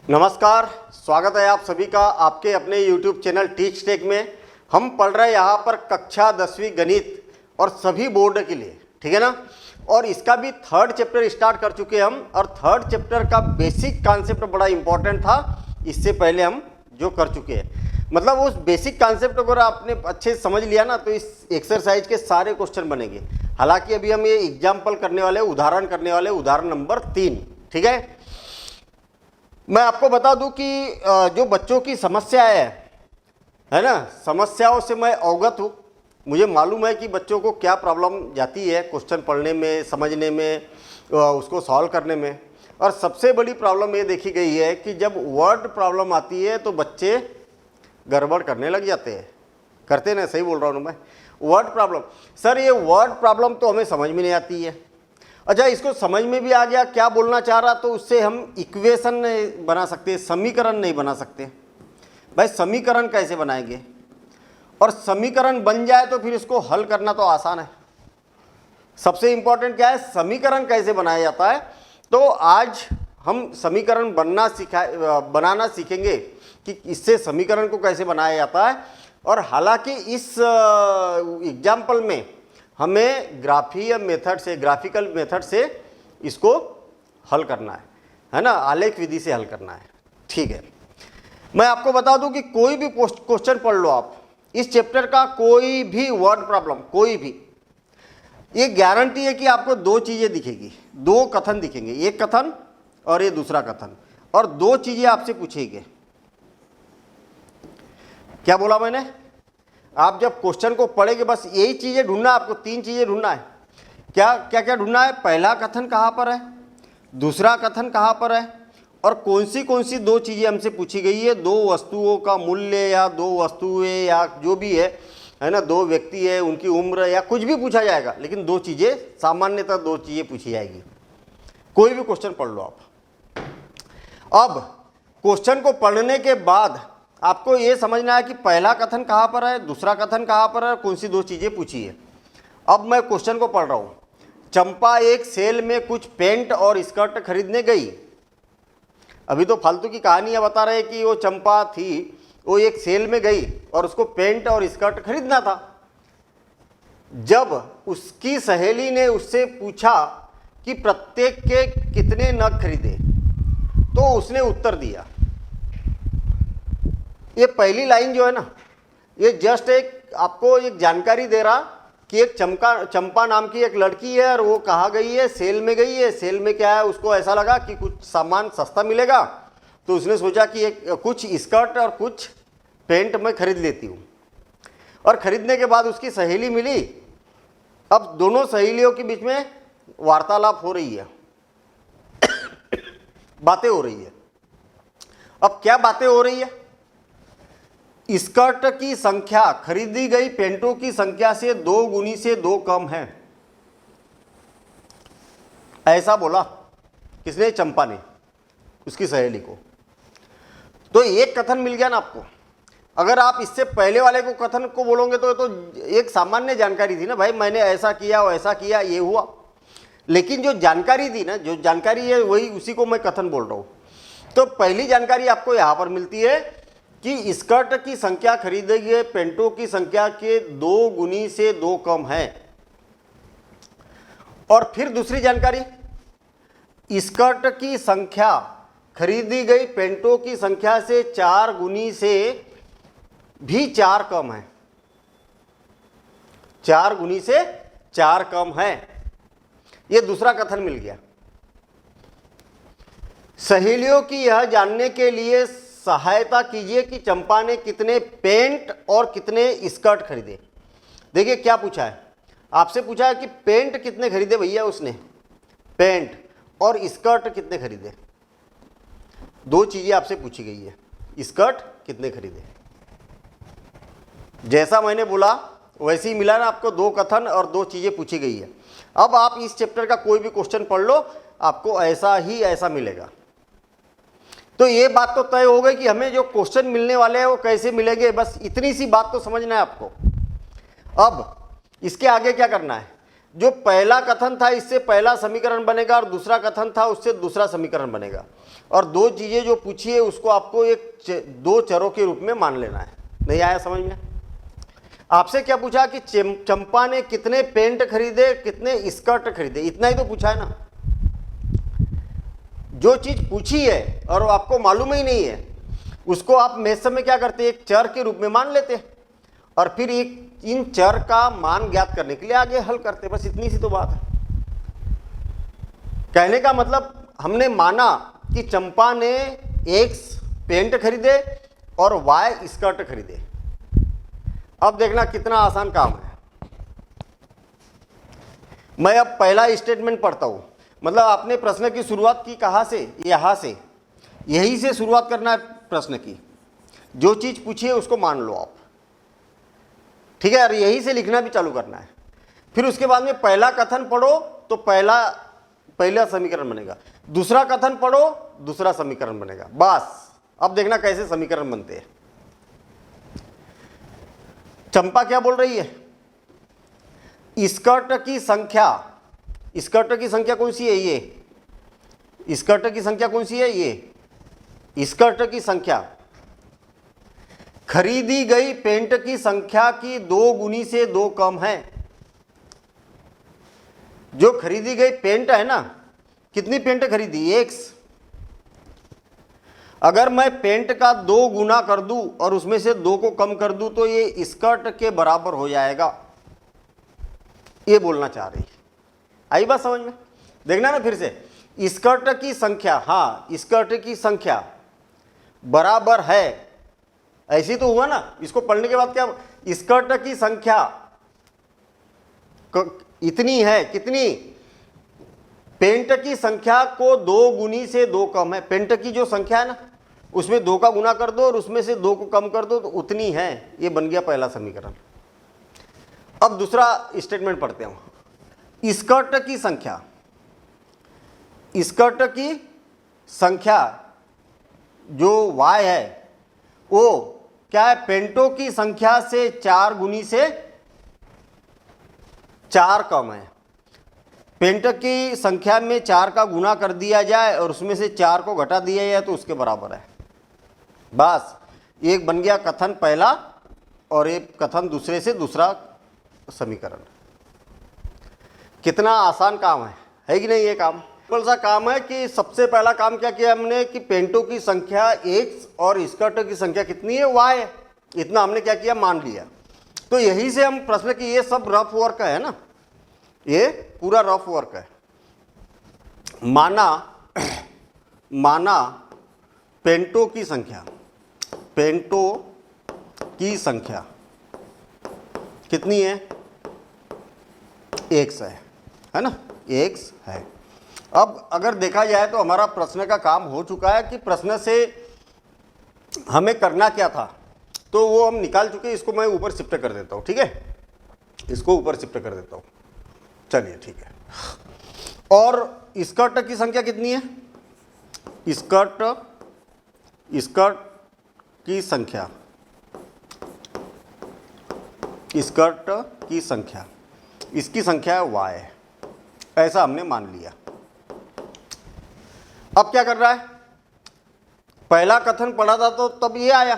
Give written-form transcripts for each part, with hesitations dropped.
नमस्कार, स्वागत है आप सभी का आपके अपने YouTube चैनल टीच टेक में। हम पढ़ रहे हैं यहाँ पर कक्षा 10वीं गणित और सभी बोर्ड के लिए, ठीक है ना। और इसका भी थर्ड चैप्टर स्टार्ट कर चुके हैं हम, और थर्ड चैप्टर का बेसिक कॉन्सेप्ट बड़ा इंपॉर्टेंट था। इससे पहले हम जो कर चुके हैं, मतलब उस बेसिक कॉन्सेप्ट अगर आपने अच्छे से समझ लिया ना, तो इस एक्सरसाइज के सारे क्वेश्चन बनेंगे। हालांकि अभी हम ये एग्जाम्पल करने वाले, उदाहरण करने वाले, उदाहरण नंबर 3, ठीक है। मैं आपको बता दूं कि जो बच्चों की समस्याएं है ना, समस्याओं से मैं अवगत हूँ। मुझे मालूम है कि बच्चों को क्या प्रॉब्लम जाती है क्वेश्चन पढ़ने में, समझने में, उसको सॉल्व करने में। और सबसे बड़ी प्रॉब्लम ये देखी गई है कि जब वर्ड प्रॉब्लम आती है तो बच्चे गड़बड़ करने लग जाते हैं। करते ना, सही बोल रहा हूँ मैं। वर्ड प्रॉब्लम, सर ये वर्ड प्रॉब्लम तो हमें समझ में नहीं आती है। अच्छा, इसको समझ में भी आ गया क्या बोलना चाह रहा, तो उससे हम इक्वेशन नहीं बना सकते, समीकरण नहीं बना सकते। भाई समीकरण कैसे बनाएंगे, और समीकरण बन जाए तो फिर इसको हल करना तो आसान है। सबसे इंपॉर्टेंट क्या है, समीकरण कैसे बनाया जाता है। तो आज हम समीकरण बनाना सीखेंगे कि इससे समीकरण को कैसे बनाया जाता है। और हालांकि इस एग्जाम्पल में हमें ग्राफिकल मेथड से इसको हल करना है ना, आलेख विधि से हल करना है, ठीक है। मैं आपको बता दूं कि कोई भी क्वेश्चन पढ़ लो आप, इस चैप्टर का कोई भी वर्ड प्रॉब्लम, कोई भी, ये गारंटी है कि आपको दो चीजें दिखेगी, दो कथन दिखेंगे, एक कथन और ये दूसरा कथन, और दो चीजें आपसे पूछेंगे। क्या बोला मैंने, आप जब क्वेश्चन को पढ़ेंगे बस यही चीजें ढूंढना, आपको तीन चीजें ढूंढना है। क्या क्या क्या ढूंढना है, पहला कथन कहाँ पर है, दूसरा कथन कहाँ पर है, और कौन सी दो चीजें हमसे पूछी गई है। दो वस्तुओं का मूल्य, या दो वस्तुएं, या जो भी है ना, दो व्यक्ति है, उनकी उम्र, या कुछ भी पूछा जाएगा, लेकिन दो चीजें, सामान्यतः दो चीजें पूछी जाएगी। कोई भी क्वेश्चन पढ़ लो आप। अब क्वेश्चन को पढ़ने के बाद आपको ये समझना है कि पहला कथन कहाँ पर है, दूसरा कथन कहाँ पर है, कौन सी दो चीजें पूछी है। अब मैं क्वेश्चन को पढ़ रहा हूं। चंपा एक सेल में कुछ पेंट और स्कर्ट खरीदने गई। अभी तो फालतू की कहानियां बता रहे कि वो चंपा थी, वो एक सेल में गई और उसको पेंट और स्कर्ट खरीदना था। जब उसकी सहेली ने उससे पूछा कि प्रत्येक के कितने नग खरीदे, तो उसने उत्तर दिया। ये पहली लाइन जो है ना, ये जस्ट एक आपको एक जानकारी दे रहा कि एक चंपा नाम की एक लड़की है, और वो कहाँ गई है, सेल में गई है। सेल में क्या है, उसको ऐसा लगा कि कुछ सामान सस्ता मिलेगा, तो उसने सोचा कि एक कुछ स्कर्ट और कुछ पेंट मैं खरीद लेती हूँ। और खरीदने के बाद उसकी सहेली मिली। अब दोनों सहेलियों के बीच में वार्तालाप हो रही है, बातें हो रही है। अब क्या बातें हो रही है, स्कर्ट की संख्या खरीदी गई पेंटों की संख्या से 2 गुनी से 2 कम है, ऐसा बोला किसने, चंपा ने उसकी सहेली को। तो एक कथन मिल गया ना आपको। अगर आप इससे पहले वाले को कथन को बोलोगे तो एक सामान्य जानकारी थी ना, भाई मैंने ऐसा किया, वैसा किया, ये हुआ। लेकिन जो जानकारी थी ना, जो जानकारी है वही, उसी को मैं कथन बोल रहा हूं। तो पहली जानकारी आपको यहां पर मिलती है कि स्कर्ट की संख्या खरीदे गए पेंटों की संख्या के 2 गुनी से 2 कम है। और फिर दूसरी जानकारी, स्कर्ट की संख्या खरीदी गई पेंटों की संख्या से 4 गुनी से भी 4 कम है, 4 गुनी से 4 कम है। यह दूसरा कथन मिल गया। सहेलियों की यह जानने के लिए सहायता कीजिए कि चंपा ने कितने पेंट और कितने स्कर्ट खरीदे। देखिए क्या पूछा है, आपसे पूछा है कि पेंट कितने खरीदे भैया उसने, पेंट, और स्कर्ट कितने खरीदे। दो चीजें आपसे पूछी गई है, स्कर्ट कितने खरीदे। जैसा मैंने बोला वैसे ही मिला ना आपको, दो कथन और दो चीजें पूछी गई है। अब आप इस चैप्टर का कोई भी क्वेश्चन पढ़ लो, आपको ऐसा मिलेगा। तो ये बात तो तय हो गई कि हमें जो क्वेश्चन मिलने वाले हैं वो कैसे मिलेंगे, बस इतनी सी बात तो समझना है आपको। अब इसके आगे क्या करना है, जो पहला कथन था इससे पहला समीकरण बनेगा और दूसरा कथन था उससे दूसरा समीकरण बनेगा। और दो चीज़ें जो पूछी है उसको आपको दो चरों के रूप में मान लेना है। नहीं आया समझ में? आपसे क्या पूछा कि चंपा ने कितने पेंट खरीदे, कितने स्कर्ट खरीदे, इतना ही तो पूछा है ना। जो चीज पूछी है और वो आपको मालूम ही नहीं है उसको आप मेथ में क्या करते, एक चर के रूप में मान लेते और फिर इन चर का मान ज्ञात करने के लिए आगे हल करते। बस इतनी सी तो बात है। कहने का मतलब हमने माना कि चंपा ने एक्स पेंट खरीदे और वाई स्कर्ट खरीदे। अब देखना कितना आसान काम है। मैं अब पहला स्टेटमेंट पढ़ता हूं। मतलब आपने प्रश्न की शुरुआत की कहां से, यहां से, यही से शुरुआत करना है प्रश्न की। जो चीज पूछी है उसको मान लो आप, ठीक है, और यही से लिखना भी चालू करना है। फिर उसके बाद में पहला कथन पढ़ो तो पहला समीकरण बनेगा, दूसरा कथन पढ़ो दूसरा समीकरण बनेगा। बस अब देखना कैसे समीकरण बनते हैं। चंपा क्या बोल रही है, स्कर्ट की संख्या, स्कर्ट की संख्या कौन सी है, ये स्कर्ट की संख्या कौन सी है, ये स्कर्ट की संख्या खरीदी गई पेंट की संख्या की 2 गुनी से 2 कम है। जो खरीदी गई पेंट है ना, कितनी पेंट खरीदी, एक्स। अगर मैं पेंट का 2 गुना कर दूं और उसमें से 2 को कम कर दूं तो ये स्कर्ट के बराबर हो जाएगा, ये बोलना चाह रही है। आई बात समझ में? देखना ना फिर से, स्कर्ट की संख्या, हाँ स्कर्ट की संख्या बराबर है, ऐसी तो हुआ ना। इसको पढ़ने के बाद क्या, स्कर्ट की संख्या इतनी है, कितनी, पेंट की संख्या को 2 गुनी से 2 कम है। पेंट की जो संख्या है ना उसमें 2 का गुना कर दो और उसमें से 2 को कम कर दो तो उतनी है। ये बन गया पहला समीकरण। अब दूसरा स्टेटमेंट पढ़ते हैं। स्कर्ट की संख्या, स्कर्ट की संख्या जो y है वो क्या है, पेंटों की संख्या से 4 गुनी से 4 कम है। पेंट की संख्या में 4 का गुना कर दिया जाए और उसमें से 4 को घटा दिया जाए तो उसके बराबर है। बस एक बन गया कथन पहला और एक कथन दूसरे से दूसरा समीकरण। कितना आसान काम है कि नहीं? ये काम कौन सा काम है कि सबसे पहला काम क्या किया हमने कि पेंटों की संख्या एक्स और स्कर्ट की संख्या कितनी है, वाई है। इतना हमने क्या किया, मान लिया। तो यही से हम प्रश्न की, ये सब रफ वर्क है ना, ये पूरा रफ वर्क है। माना पेंटों की संख्या, पेंटों की संख्या कितनी है, एक्स है ना, एक्स है। अब अगर देखा जाए तो हमारा प्रश्न का काम हो चुका है कि प्रश्न से हमें करना क्या था तो वो हम निकाल चुके। इसको मैं ऊपर शिफ्ट कर देता हूँ, ठीक है, इसको ऊपर शिफ्ट कर देता हूँ। चलिए ठीक है। और स्कर्ट की संख्या कितनी है, स्कर्ट की संख्या, स्कर्ट की संख्या, इसकी संख्या है y, ऐसा हमने मान लिया। अब क्या कर रहा है, पहला कथन पढ़ा था तो तब ये आया,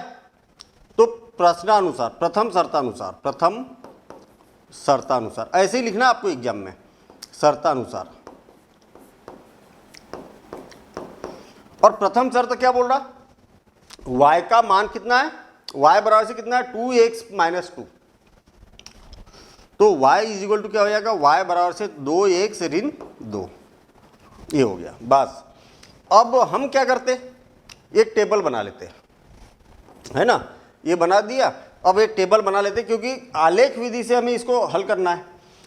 तो प्रश्नानुसार, प्रथम शर्तानुसार ऐसे ही लिखना आपको एग्जाम में, शर्तानुसार। और प्रथम शर्त क्या बोल रहा, y का मान कितना है, y बराबर से कितना है, 2x - 2। तो y इज इक्वल टू क्या हो जाएगा, y बराबर से 2x ऋण 2, ये हो गया। बस अब हम क्या करते, एक टेबल बना लेते है ना, ये बना दिया। अब एक टेबल बना लेते क्योंकि आलेख विधि से हमें इसको हल करना है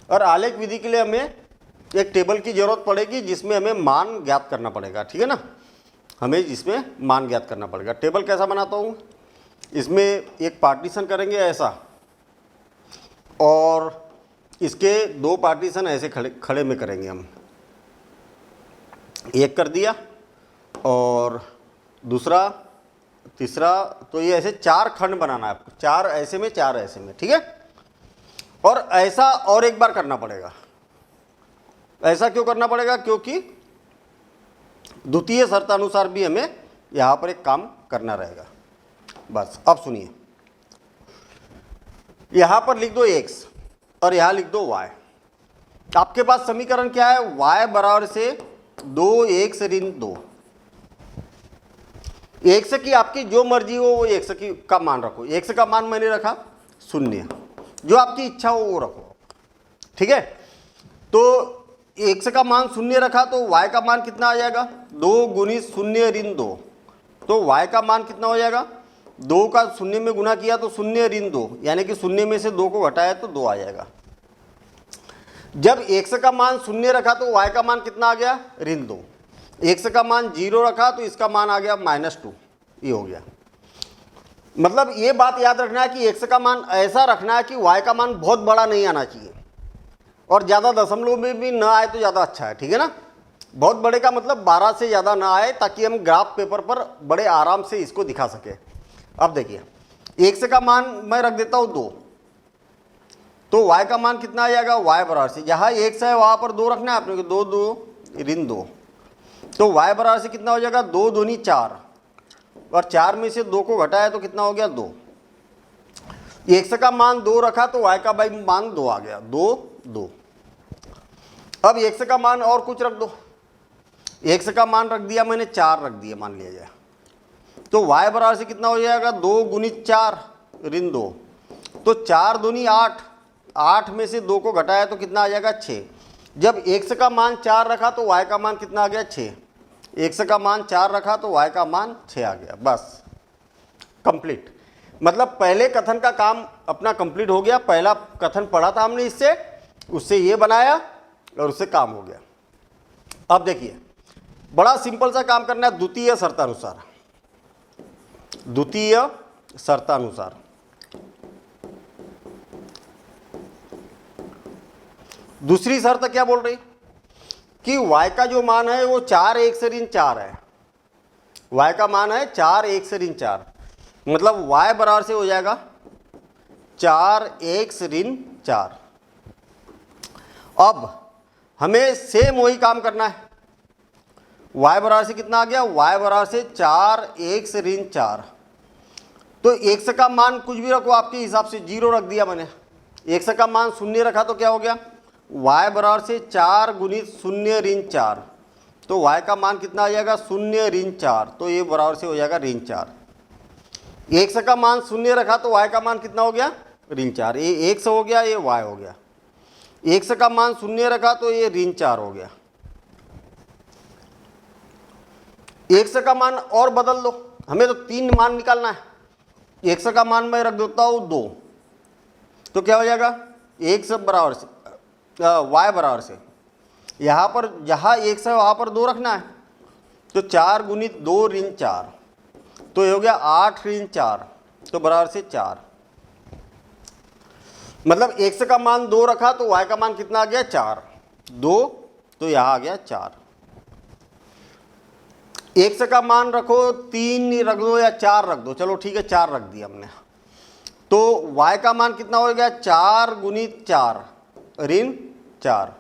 और आलेख विधि के लिए हमें एक टेबल की जरूरत पड़ेगी जिसमें हमें मान ज्ञात करना पड़ेगा, ठीक है ना, हमें इसमें मान ज्ञात करना पड़ेगा। टेबल कैसा बनाता हूँ, इसमें एक पार्टीशन करेंगे ऐसा और इसके 2 पार्टीशन ऐसे खड़े में करेंगे हम, एक कर दिया और दूसरा तीसरा, तो ये ऐसे 4 खंड बनाना है आपको, 4 ऐसे में 4 ऐसे में, ठीक है। और ऐसा और एक बार करना पड़ेगा। ऐसा क्यों करना पड़ेगा, क्योंकि द्वितीय शर्तानुसार भी हमें यहाँ पर एक काम करना रहेगा। बस अब सुनिए, यहाँ पर लिख दो x और यहाँ लिख दो y। आपके पास समीकरण क्या है, y बराबर से 2x ऋण 2। x की आपकी जो मर्जी हो वो x की का मान रखो। x का मान मैंने रखा 0, जो आपकी इच्छा हो वो रखो, ठीक है। तो x का मान 0 रखा तो y का मान कितना आ जाएगा, 2 गुणित 0 ऋण 2। तो y का मान कितना हो जाएगा, 2 का 0 में गुना किया तो 0 ऋण 2, यानी कि 0 में से 2 को घटाया तो 2 आ जाएगा। जब x का मान 0 रखा तो y का मान कितना आ गया, ऋण 2। x का मान 0 रखा तो इसका मान आ गया -2, ये हो गया। मतलब ये बात याद रखना है कि x का मान ऐसा रखना है कि y का मान बहुत बड़ा नहीं आना चाहिए, और ज़्यादा दशमलव में भी ना आए तो ज़्यादा अच्छा है, ठीक है ना। बहुत बड़े का मतलब 12 से ज़्यादा ना आए, ताकि हम ग्राफ पेपर पर बड़े आराम से इसको दिखा सके। अब देखिए, x का मान मैं रख देता हूँ 2, तो y का मान कितना आ जाएगा, y बराबर से जहाँ x है वहाँ पर 2 रखना है आपने, 2 2 ऋण 2। तो y बराबर से कितना हो जाएगा, 2 दूनी 4, और 4 में से 2 को घटाया तो कितना हो गया, 2। x का मान 2 रखा तो y का मान 2 आ गया, 2 2। अब x का मान और कुछ रख दो, x का मान रख दिया मैंने 4 रख दिया मान लिया जाए, तो y बराबर से कितना हो जाएगा, 2 गुणित 4 ऋण 2। तो 4 दूनी 8, 8 में से 2 को घटाया तो कितना आ जाएगा, 6। जब x का मान 4 रखा तो y का मान कितना आ गया, 6। x का मान 4 रखा तो y का मान 6 आ गया। बस कंप्लीट। मतलब पहले कथन का काम अपना कंप्लीट हो गया। पहला कथन पढ़ा था हमने, इससे उससे ये बनाया और उससे काम हो गया। अब देखिए, बड़ा सिंपल सा काम करना है, द्वितीय शर्तानुसार। द्वितीय शर्तानुसार दूसरी शर्त क्या बोल रही कि y का जो मान है वो 4x ऋण 4 है। y का मान है 4x ऋण 4, मतलब y बराबर से हो जाएगा 4x ऋण 4। अब हमें सेम वही काम करना है। y बराबर से कितना आ गया, y बराबर से 4x ऋण 4। तो x का मान कुछ भी रखो आपके हिसाब से, 0 रख दिया मैंने। x का मान 0 रखा तो क्या हो गया, y बराबर से 4 गुणित 0 ऋण 4। तो y का मान कितना आ जाएगा, 0 ऋण 4, तो ये बराबर से हो जाएगा ऋण 4। x का मान 0 रखा तो y का मान कितना हो गया, ऋण 4। ये x हो गया, ये y हो गया। x का मान 0 रखा तो ये ऋण 4 हो गया। x का मान और बदल दो, हमें तो 3 मान निकालना है। x का मान मैं रख देता हूँ 2, तो क्या हो जाएगा, x बराबर से y बराबर से यहाँ पर जहाँ x है वहाँ पर 2 रखना है, तो 4 गुणित 2 ऋण 4, तो ये हो गया 8 ऋण 4, तो बराबर से 4। मतलब x का मान 2 रखा तो y का मान कितना आ गया, 4, 2, तो यहाँ आ गया 4। x का मान रखो 3 रख दो या 4 रख दो, चलो ठीक है 4 रख दिया हमने। तो y का मान कितना हो गया, 4 गुणित 4 ऋण 4।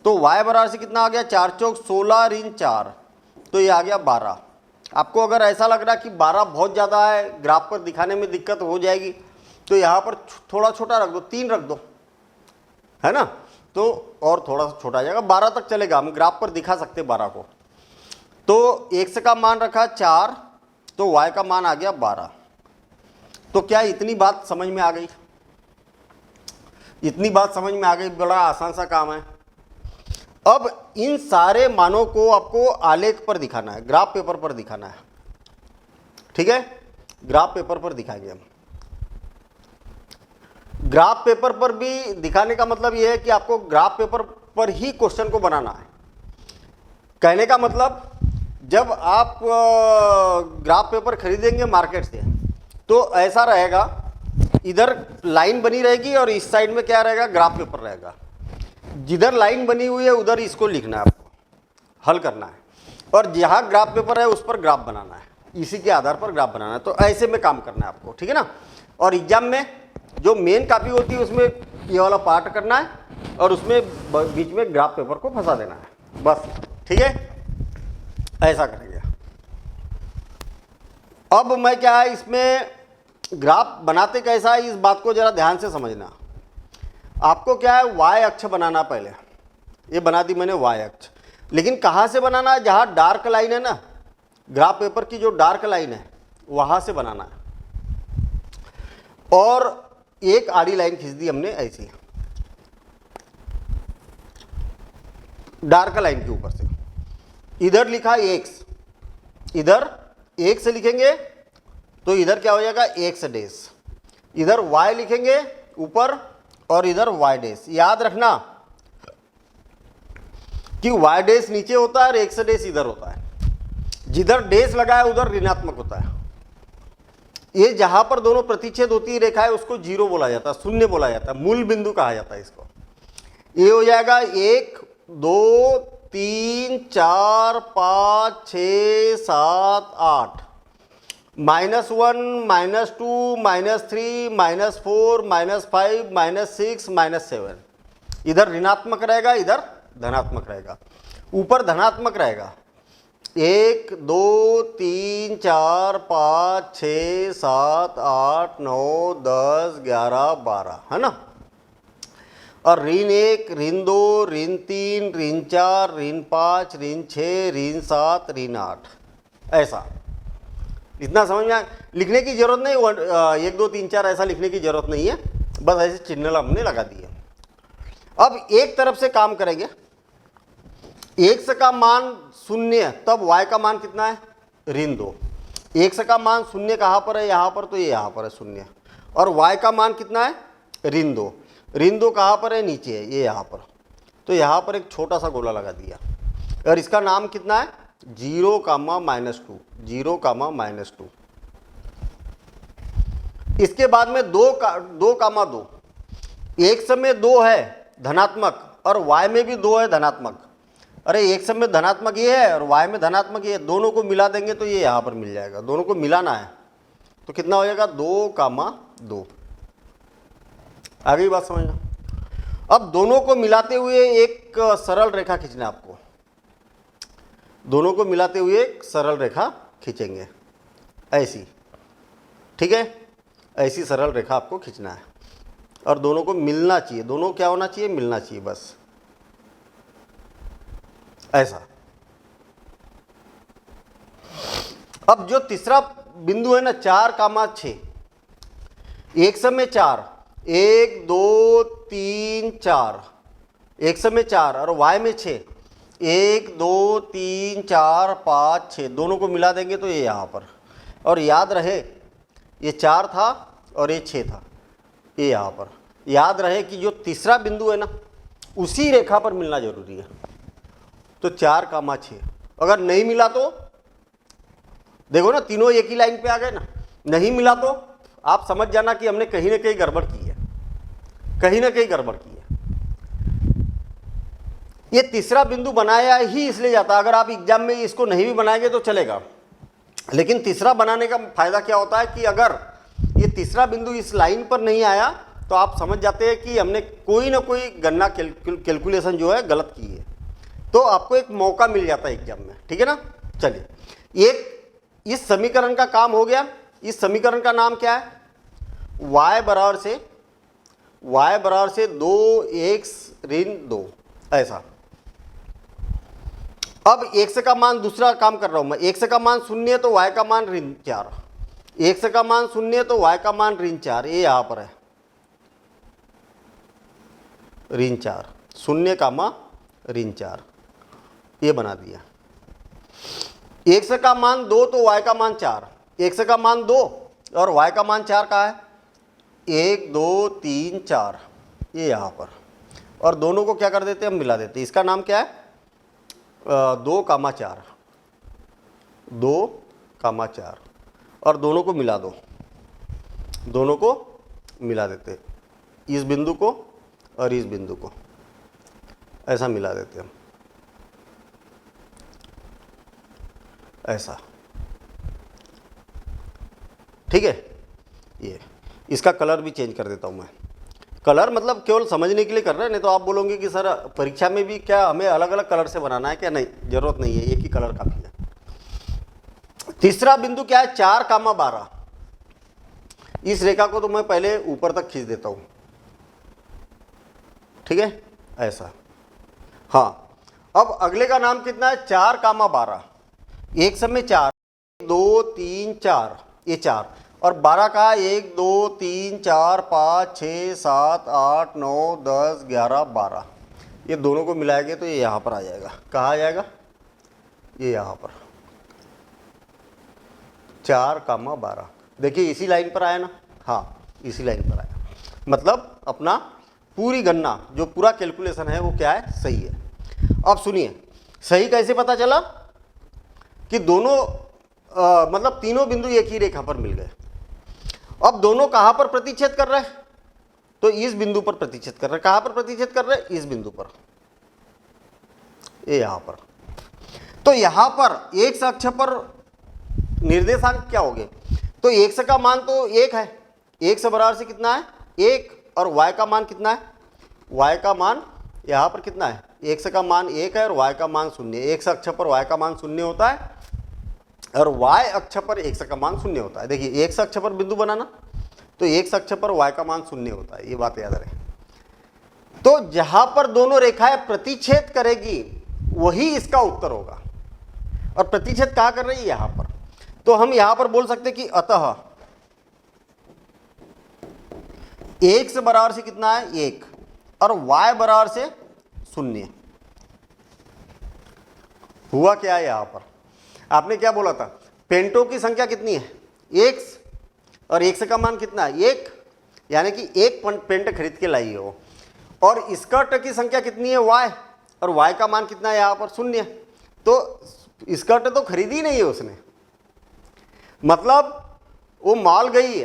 तो y बराबर से कितना आ गया, 4 चौक 16 ऋण 4, तो ये आ गया 12। आपको अगर ऐसा लग रहा है कि 12 बहुत ज़्यादा है, ग्राफ पर दिखाने में दिक्कत हो जाएगी, तो यहाँ पर थोड़ा छोटा रख दो, 3 रख दो, है ना, तो और थोड़ा सा छोटा आ जाएगा, 12 तक चलेगा, हम ग्राफ पर दिखा सकते 12 को। तो x का मान रखा 4, तो y का मान आ गया 12। तो क्या इतनी बात समझ में आ गई, इतनी बात समझ में आ गई, बड़ा आसान सा काम है। अब इन सारे मानों को आपको आलेख पर दिखाना है, ग्राफ पेपर पर दिखाना है, ठीक है। ग्राफ पेपर पर दिखाएंगे हम। ग्राफ पेपर पर भी दिखाने का मतलब यह है कि आपको ग्राफ पेपर पर ही क्वेश्चन को बनाना है। कहने का मतलब, जब आप ग्राफ पेपर खरीदेंगे मार्केट से, तो ऐसा रहेगा, इधर लाइन बनी रहेगी और इस साइड में क्या रहेगा, ग्राफ पेपर रहेगा। जिधर लाइन बनी हुई है उधर इसको लिखना है, आपको हल करना है, और जहाँ ग्राफ पेपर है उस पर ग्राफ बनाना है, इसी के आधार पर ग्राफ बनाना है। तो ऐसे में काम करना है आपको, ठीक है ना। और एग्जाम में जो मेन कॉपी होती है उसमें ये वाला पार्ट करना है, और उसमें बीच में ग्राफ पेपर को फंसा देना है, बस, ठीक है। ऐसा करेंगे। अब मैं क्या है इसमें ग्राफ बनाते कैसा है, इस बात को जरा ध्यान से समझना। आपको क्या है वाई अक्ष बनाना, पहले ये बना दी मैंने वाई अक्ष, लेकिन कहाँ से बनाना है, जहाँ डार्क लाइन है ना, ग्राफ पेपर की जो डार्क लाइन है वहाँ से बनाना है। और एक आड़ी लाइन खींच दी हमने ऐसी डार्क लाइन के ऊपर से, इधर लिखा x, इधर x से लिखेंगे तो इधर क्या हो जाएगा x डैश, इधर y लिखेंगे ऊपर और इधर y डैश। याद रखना कि y डैश नीचे होता है और x डैश इधर होता है, जिधर डैश लगा है उधर ऋणात्मक होता है। ये जहां पर दोनों प्रतिच्छेद होती है रेखा है उसको जीरो बोला जाता है, शून्य बोला जाता है, मूल बिंदु कहा जाता है इसको। ये हो जाएगा 1 2 3 4 5 6 7 8, -1 -2 -3 -4 -5 -6 -7, इधर ऋणात्मक रहेगा इधर धनात्मक रहेगा, ऊपर धनात्मक रहेगा। 1 2 3 4 5 6 7 8 9 10 11 12 है ना। और ऋण 1 ऋण 2 ऋण 3 ऋण 4 ऋण 5 ऋण 6 ऋण 7 ऋण 8, ऐसा। इतना समझ में लिखने की जरूरत नहीं, 1 2 3 4 ऐसा लिखने की जरूरत नहीं है, बस ऐसे चिन्ह हमने लगा दिए। अब एक तरफ से काम करेंगे, x का मान 0 तब y का मान कितना है ऋण 2, x का मान 0 कहाँ पर है यहाँ पर, तो ये यहाँ पर है 0, और y का मान कितना है ऋण 2, ऋण 2 कहाँ पर है नीचे है ये यहाँ पर, तो यहाँ पर एक छोटा सा गोला लगा दिया और इसका नाम कितना है 0, -2, 0, -2। इसके बाद में 2, 2, x में 2 है धनात्मक और y में भी 2 है धनात्मक। अरे x में धनात्मक ये है और y में धनात्मक ये है, दोनों को मिला देंगे तो ये यहाँ पर मिल जाएगा, दोनों को मिलाना है तो कितना हो जाएगा 2, 2। आ गई बात समझना। अब दोनों को मिलाते हुए एक सरल रेखा खींचना है आपको, दोनों को मिलाते हुए एक सरल रेखा खींचेंगे ऐसी, ठीक है, ऐसी सरल रेखा आपको खींचना है और दोनों को मिलना चाहिए, दोनों क्या होना चाहिए मिलना चाहिए, बस ऐसा। अब जो तीसरा बिंदु है ना 4, 6, एक समय 4, 1 2 3 4, एक समय 4 और y में 6, 1 2 3 4 5 6, दोनों को मिला देंगे तो ये यहाँ पर, और याद रहे ये 4 था और ये 6 था, ये यहाँ पर। याद रहे कि जो तीसरा बिंदु है ना उसी रेखा पर मिलना जरूरी है, तो 4, 6। अगर नहीं मिला तो देखो ना तीनों एक ही लाइन पे आ गए ना, नहीं मिला तो आप समझ जाना कि हमने कहीं ना कहीं गड़बड़ की है, कहीं ना कहीं गड़बड़ की है। ये तीसरा बिंदु बनाया ही इसलिए जाता, अगर आप एग्जाम में इसको नहीं भी बनाएंगे तो चलेगा, लेकिन तीसरा बनाने का फायदा क्या होता है कि अगर ये तीसरा बिंदु इस लाइन पर नहीं आया तो आप समझ जाते हैं कि हमने कोई ना कोई गणना कैलकुलेशन जो है गलत की है, तो आपको एक मौका मिल जाता है एग्जाम में, ठीक है ना। चलिए एक इस समीकरण का काम हो गया। इस समीकरण का नाम क्या है, y बराबर से 2x ऋण 2, ऐसा। अब x का मान, दूसरा काम कर रहा हूं मैं, x का मान 0 है तो y का मान ऋण 4, x का मान 0 है तो y का मान ऋण 4, ये यहां पर है ऋण 4, 0, ऋण 4, ये बना दिया। x का मान 2 तो y का मान 4, x का मान 2 और y का मान 4 का है 1 2 3 4, ये यहाँ पर, और दोनों को क्या कर देते हैं हम मिला देते हैं। इसका नाम क्या है 2, 4, 2, 4, और दोनों को मिला दो, दोनों को मिला देते हैं, इस बिंदु को और इस बिंदु को ऐसा मिला देते हैं हम, ऐसा, ठीक है। ये इसका कलर भी चेंज कर देता हूँ मैं, कलर मतलब केवल समझने के लिए कर रहे हैं, नहीं तो आप बोलोगे कि सर परीक्षा में भी क्या हमें अलग अलग कलर से बनाना है क्या, नहीं, जरूरत नहीं है, एक ही कलर काफ़ी है। तीसरा बिंदु क्या है, 4,12। इस रेखा को तो मैं पहले ऊपर तक खींच देता हूं, ठीक है, ऐसा। हाँ, अब अगले का नाम कितना है, 4,12। एक समय 4, 2 3 4, ये 4, और 12 का 1 2 3 4 5 6 7 8 9 10 11 12, ये दोनों को मिलाएंगे तो ये यहाँ पर आ जाएगा। कहाँ आ जाएगा, ये यहाँ पर 4,12। देखिए इसी लाइन पर आया ना, हाँ इसी लाइन पर आया, मतलब अपना पूरी गणना जो पूरा कैलकुलेशन है वो क्या है, सही है। अब सुनिए, सही कैसे पता चला कि दोनों मतलब तीनों बिंदु एक ही रेखा पर मिल गए। अब दोनों कहाँ पर प्रतिच्छेद कर रहे हैं, तो इस बिंदु पर प्रतिच्छेद कर रहे हैं। कहाँ पर प्रतिच्छेद कर रहे हैं, इस बिंदु पर, ये यहाँ पर। तो यहाँ पर एक्स अक्ष पर निर्देशांक क्या हो गए, तो एक्स का मान तो 1 है, एक्स बराबर से कितना है 1, और y का मान कितना है, y का मान यहाँ पर कितना है, एक्स का मान 1 है और y का मान 0 है। एक्स अक्ष पर y का मान 0 होता है और y अक्ष पर एक्स का मान 0 होता है। देखिए एक्स अक्ष पर बिंदु बनाना, तो एक्स अक्ष पर y का मान 0 होता है, ये बात याद रहे। तो जहां पर दोनों रेखाएं प्रतिच्छेद करेगी वही इसका उत्तर होगा, और प्रतिच्छेद कहाँ कर रही है, यहां पर। तो हम यहां पर बोल सकते कि अतः एक्स बराबर से कितना है 1 और y बराबर से 0। हुआ क्या है, यहां पर आपने क्या बोला था, पेंटों की संख्या कितनी है x, और x का मान कितना है 1, यानी कि एक पेंट खरीद के लाई हो, और स्कर्ट की संख्या कितनी है y, और y का मान कितना है यहाँ पर 0। तो स्कर्ट तो खरीदी नहीं है उसने, मतलब वो मॉल गई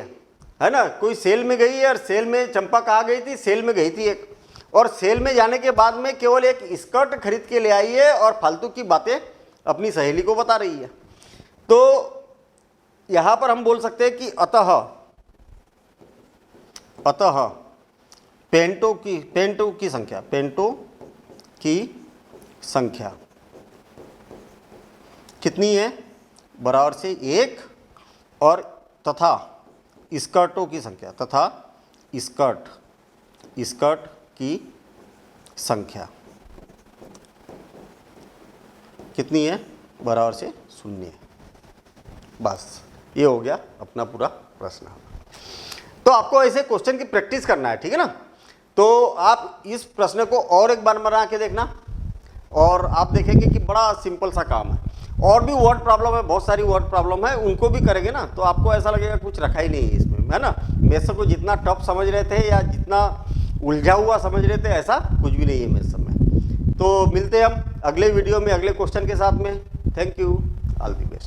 है ना, कोई सेल में गई है, और सेल में चंपा कहाँ गई थी, सेल में गई थी एक, और सेल में जाने के बाद में केवल एक स्कर्ट खरीद के ले आई है और फालतू की बातें अपनी सहेली को बता रही है। तो यहां पर हम बोल सकते हैं कि अतः पेंटों की संख्या कितनी है, बराबर से 1, और तथा स्कर्टों की संख्या, तथा स्कर्ट की संख्या कितनी है, बराबर से 0 है। बस ये हो गया अपना पूरा प्रश्न। तो आपको ऐसे क्वेश्चन की प्रैक्टिस करना है, ठीक है ना। तो आप इस प्रश्न को और एक बार बना के देखना, और आप देखेंगे कि बड़ा सिंपल सा काम है। और भी वर्ड प्रॉब्लम है, बहुत सारी वर्ड प्रॉब्लम है, उनको भी करेंगे ना तो आपको ऐसा लगेगा कुछ रखा ही नहीं है इसमें, है ना। मेरे को जितना टफ समझ रहे थे या जितना उलझा हुआ समझ रहे थे, ऐसा कुछ भी नहीं है मेरे सब में। तो मिलते हैं हम अगले वीडियो में अगले क्वेश्चन के साथ में। Thank you, all the best.